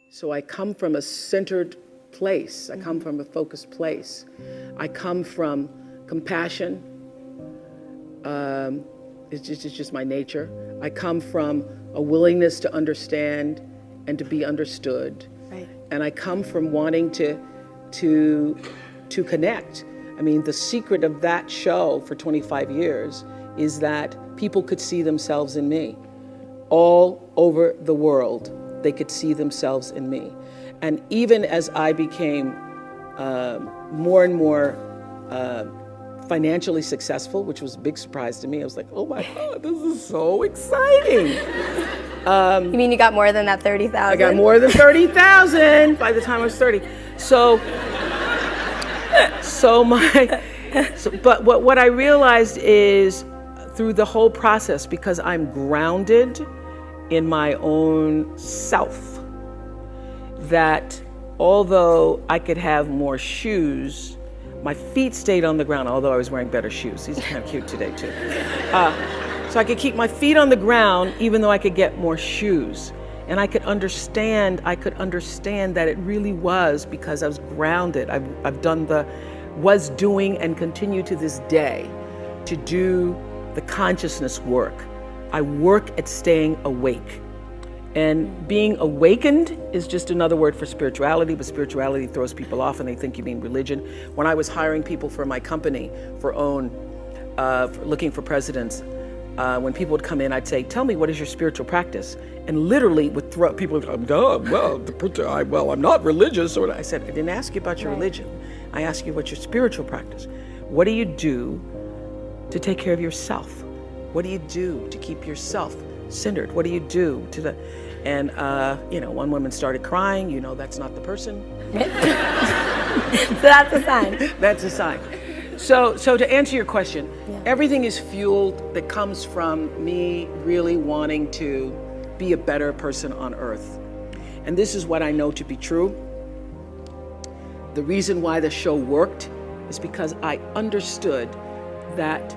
So I come from a centered place. I come from a focused place. I come from compassion. It's just my nature. I come from a willingness to understand and to be understood. Right. And I come from wanting to connect. I mean, the secret of that show for 25 years is that people could see themselves in me. All over the world, they could see themselves in me. And even as I became more and more financially successful, which was a big surprise to me, I was like, oh my God, this is so exciting. You mean you got more than that 30,000? I got more than 30,000 by the time I was 30. But what I realized is through the whole process, because I'm grounded in my own self, that although I could have more shoes, my feet stayed on the ground, although I was wearing better shoes. These are kind of cute today too. So I could keep my feet on the ground even though I could get more shoes. And I could understand that it really was because I was grounded. I've done was doing and continue to this day to do the consciousness work. I work at staying awake. And being awakened is just another word for spirituality, but spirituality throws people off and they think you mean religion. When I was hiring people for my company for looking for presidents, when people would come in, I'd say, tell me, what is your spiritual practice? And literally would throw, people would go, I'm not religious. Or I said, I didn't ask you about your religion. I asked you what's your spiritual practice. What do you do to take care of yourself? What do you do to keep yourself centered? What do you do to the, and one woman started crying, that's not the person. So that's a sign. That's a sign. So to answer your question, everything is fueled that comes from me really wanting to be a better person on earth. And this is what I know to be true. The reason why the show worked is because I understood that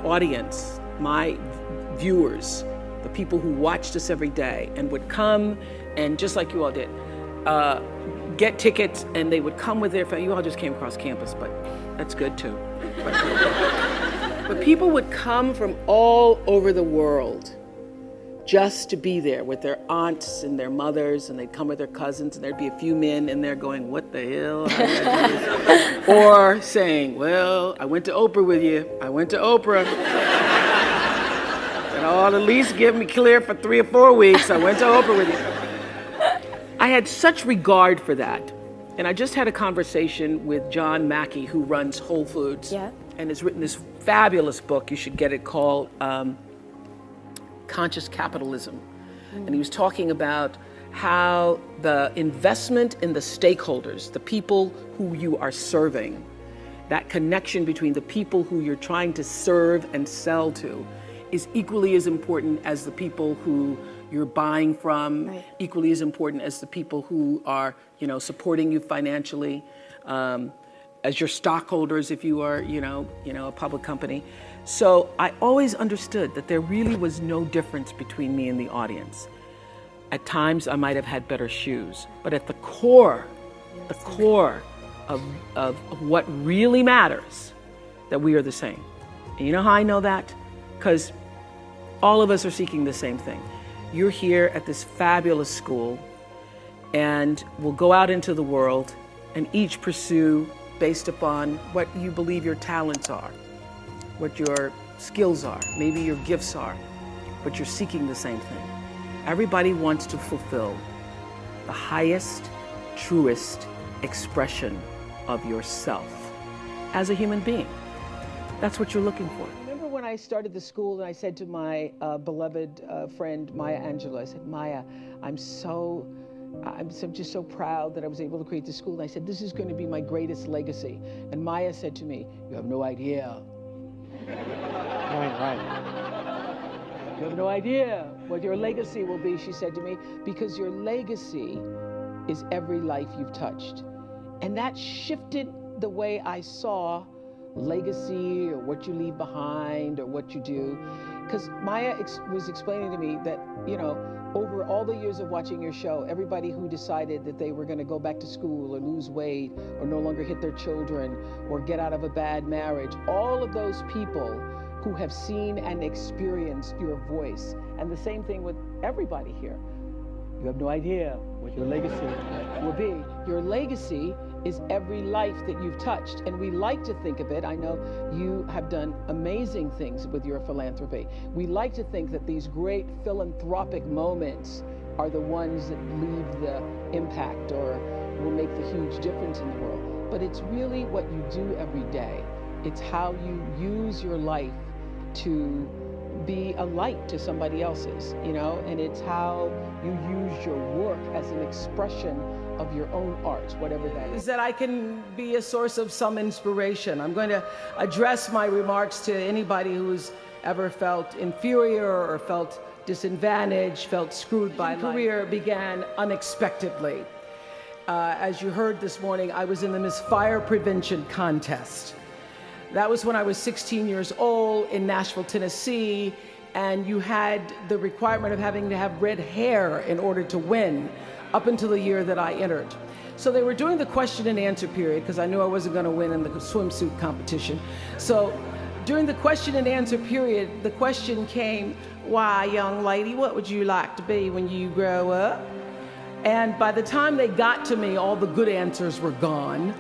audience, my viewers, the people who watched us every day and would come and just like you all did, get tickets, and they would come with their family. You all just came across campus, but that's good too. But people would come from all over the world just to be there with their aunts and their mothers, and they'd come with their cousins, and there'd be a few men in there going, what the hell? How did I do this? Or saying, well, I went to Oprah with you. I went to Oprah. And I'll at least give me clear for 3 or 4 weeks. I went to Oprah with you. I had such regard for that. And I just had a conversation with John Mackey, who runs Whole Foods, and has written this fabulous book, you should get it, called Conscious Capitalism. And he was talking about how the investment in the stakeholders, the people who you are serving, that connection between the people who you're trying to serve and sell to, is equally as important as the people who you're buying from, equally as important as the people who are, supporting you financially, as your stockholders if you are, a public company. So I always understood that there really was no difference between me and the audience. At times I might have had better shoes, but at the core of what really matters, that we are the same. And you know how I know that? Because all of us are seeking the same thing. You're here at this fabulous school, and we'll go out into the world and each pursue based upon what you believe your talents are, what your skills are, maybe your gifts are, but you're seeking the same thing. Everybody wants to fulfill the highest, truest expression of yourself as a human being. That's what you're looking for. Remember when I started the school and I said to my beloved friend, Maya Angelou, I said, Maya, I'm just so proud that I was able to create this school. And I said, this is going to be my greatest legacy. And Maya said to me, you have no idea. Right. You have no idea what your legacy will be, she said to me, because your legacy is every life you've touched. And that shifted the way I saw legacy or what you leave behind or what you do. because Maya was explaining to me that, over all the years of watching your show, everybody who decided that they were going to go back to school or lose weight or no longer hit their children or get out of a bad marriage, all of those people who have seen and experienced your voice, and the same thing with everybody here. You have no idea what your legacy will be. Your legacy is every life that you've touched. And we like to think of it, I know you have done amazing things with your philanthropy. We like to think that these great philanthropic moments are the ones that leave the impact or will make the huge difference in the world. But it's really what you do every day. It's how you use your life to be a light to somebody else's, and it's how you use your work as an expression of your own art, whatever that is. That I can be a source of some inspiration. I'm going to address my remarks to anybody who's ever felt inferior or felt disadvantaged, felt screwed by life. My career began unexpectedly. As you heard this morning, I was in the Miss Fire Prevention contest. That was when I was 16 years old in Nashville, Tennessee, and you had the requirement of having to have red hair in order to win up until the year that I entered. So they were doing the question and answer period because I knew I wasn't going to win in the swimsuit competition. So during the question and answer period, the question came, "Why, young lady, what would you like to be when you grow up?" And by the time they got to me, all the good answers were gone.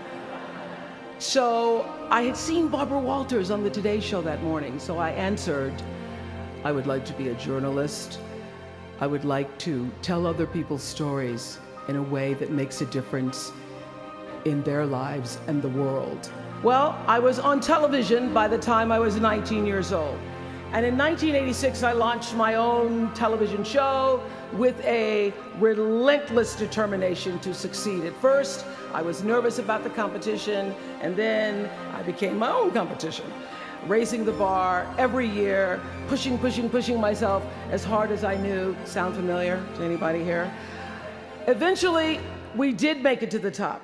So I had seen Barbara Walters on the Today Show that morning, so I answered, "I would like to be a journalist. I would like to tell other people's stories in a way that makes a difference in their lives and the world." Well, I was on television by the time I was 19 years old. And in 1986, I launched my own television show with a relentless determination to succeed. At first, I was nervous about the competition, and then I became my own competition, raising the bar every year, pushing myself as hard as I knew. Sound familiar to anybody here? Eventually, we did make it to the top.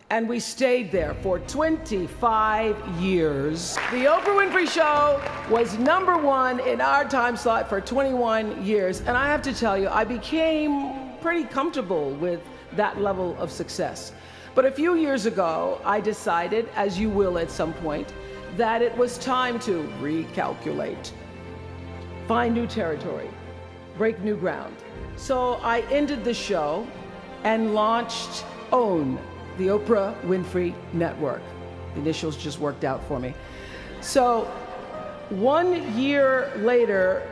And we stayed there for 25 years. The Oprah Winfrey Show was #1 in our time slot for 21 years. And I have to tell you, I became pretty comfortable with that level of success. But a few years ago, I decided, as you will at some point, that it was time to recalculate, find new territory, break new ground. So I ended the show and launched OWN, the Oprah Winfrey Network. The initials just worked out for me. So 1 year later,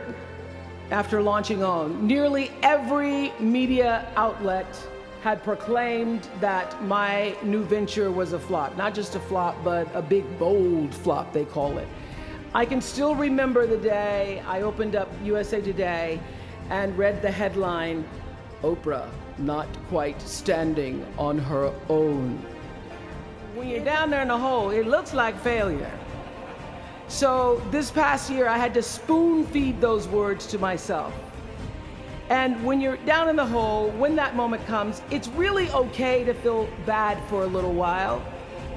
after launching OWN, nearly every media outlet had proclaimed that my new venture was a flop. Not just a flop, but a big, bold flop, they call it. I can still remember the day I opened up USA Today and read the headline, "Oprah not quite standing on her own." When you're down there in the hole, it looks like failure. So this past year, I had to spoon feed those words to myself. And when you're down in the hole, when that moment comes, it's really okay to feel bad for a little while.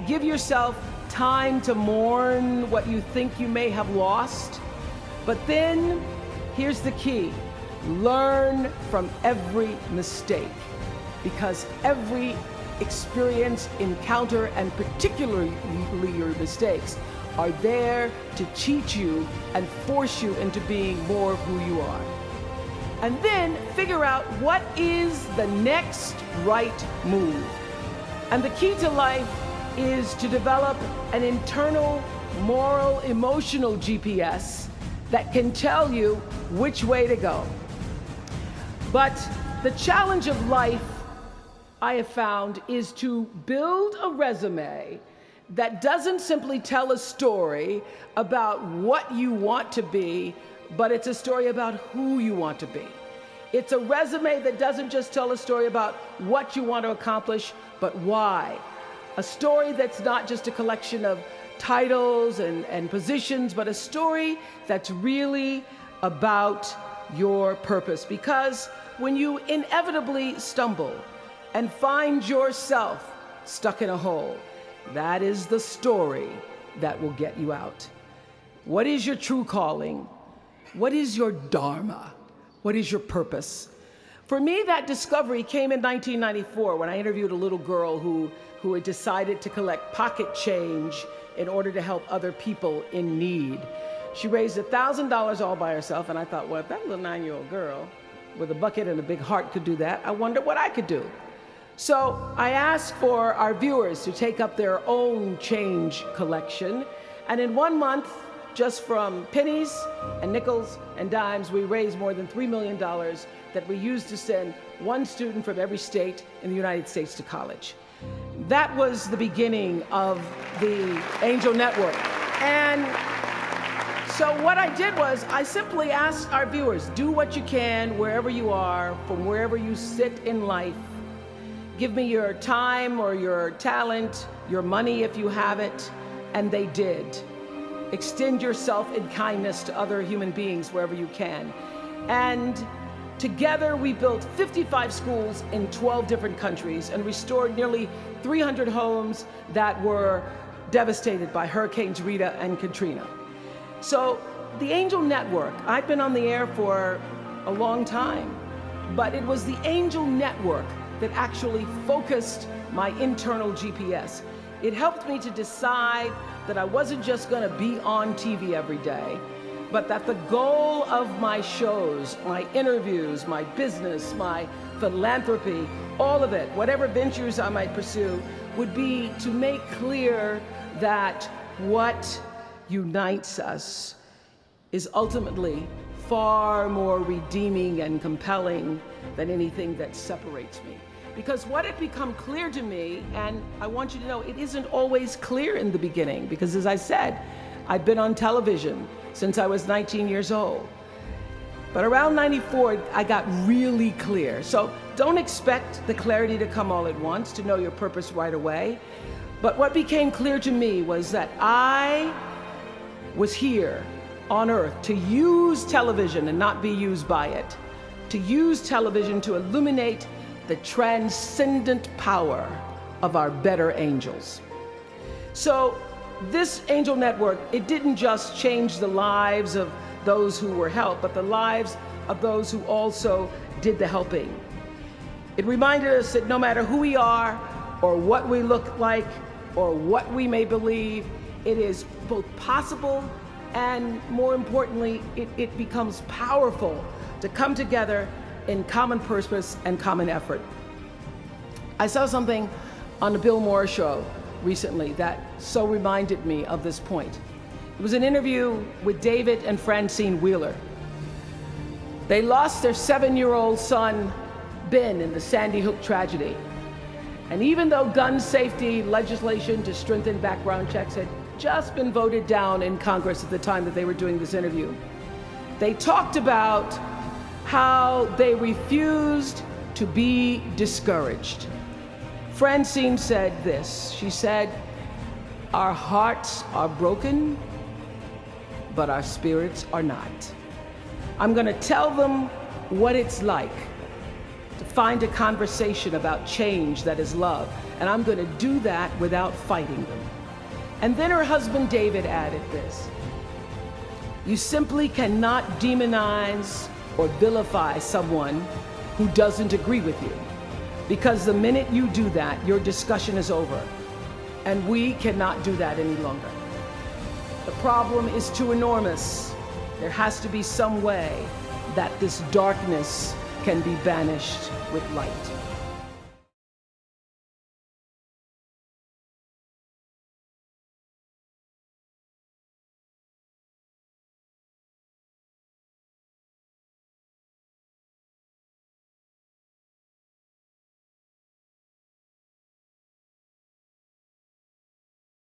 Give yourself time to mourn what you think you may have lost. But then, here's the key. Learn from every mistake, because every experience, encounter, and particularly your mistakes are there to teach you and force you into being more of who you are. And then figure out what is the next right move. And the key to life is to develop an internal, moral, emotional GPS that can tell you which way to go. But the challenge of life, I have found, is to build a resume that doesn't simply tell a story about what you want to be, but it's a story about who you want to be. It's a resume that doesn't just tell a story about what you want to accomplish, but why. A story that's not just a collection of titles and positions, but a story that's really about your purpose. Because when you inevitably stumble and find yourself stuck in a hole, that is the story that will get you out. What is your true calling? What is your dharma? What is your purpose? For me, that discovery came in 1994 when I interviewed a little girl who had decided to collect pocket change in order to help other people in need. She raised $1,000 all by herself, and I thought, well, if that little 9-year-old girl with a bucket and a big heart could do that, I wonder what I could do. So I asked for our viewers to take up their own change collection, and in 1 month, just from pennies and nickels and dimes, we raised more than $3 million that we used to send one student from every state in the United States to college. That was the beginning of the Angel Network. And so what I did was I simply asked our viewers, do what you can wherever you are, from wherever you sit in life. Give me your time or your talent, your money if you have it, and they did. Extend yourself in kindness to other human beings wherever you can. And together we built 55 schools in 12 different countries and restored nearly 300 homes that were devastated by Hurricanes Rita and Katrina. So the Angel Network, I've been on the air for a long time, but it was the Angel Network that actually focused my internal GPS. It helped me to decide that I wasn't just going to be on TV every day, but that the goal of my shows, my interviews, my business, my philanthropy, all of it, whatever ventures I might pursue, would be to make clear that what unites us is ultimately far more redeeming and compelling than anything that separates me. Because what had become clear to me, and I want you to know, it isn't always clear in the beginning, because as I said, I've been on television since I was 19 years old. But around 94, I got really clear. So don't expect the clarity to come all at once, to know your purpose right away. But what became clear to me was that I was here on earth to use television and not be used by it, to use television to illuminate the transcendent power of our better angels. So this Angel Network, it didn't just change the lives of those who were helped, but the lives of those who also did the helping. It reminded us that no matter who we are, or what we look like, or what we may believe, it is both possible and, more importantly, it becomes powerful to come together in common purpose and common effort. I saw something on the Bill Maher show recently that so reminded me of this point. It was an interview with David and Francine Wheeler. They lost their 7-year-old son, Ben, in the Sandy Hook tragedy. And even though gun safety legislation to strengthen background checks had just been voted down in Congress at the time that they were doing this interview, they talked about how they refused to be discouraged. Francine said this. She said, "Our hearts are broken, but our spirits are not. I'm going to tell them what it's like to find a conversation about change that is love, and I'm going to do that without fighting them." And then her husband David added this: "You simply cannot demonize or vilify someone who doesn't agree with you, because the minute you do that, your discussion is over, and we cannot do that any longer. The problem is too enormous. There has to be some way that this darkness can be banished with light."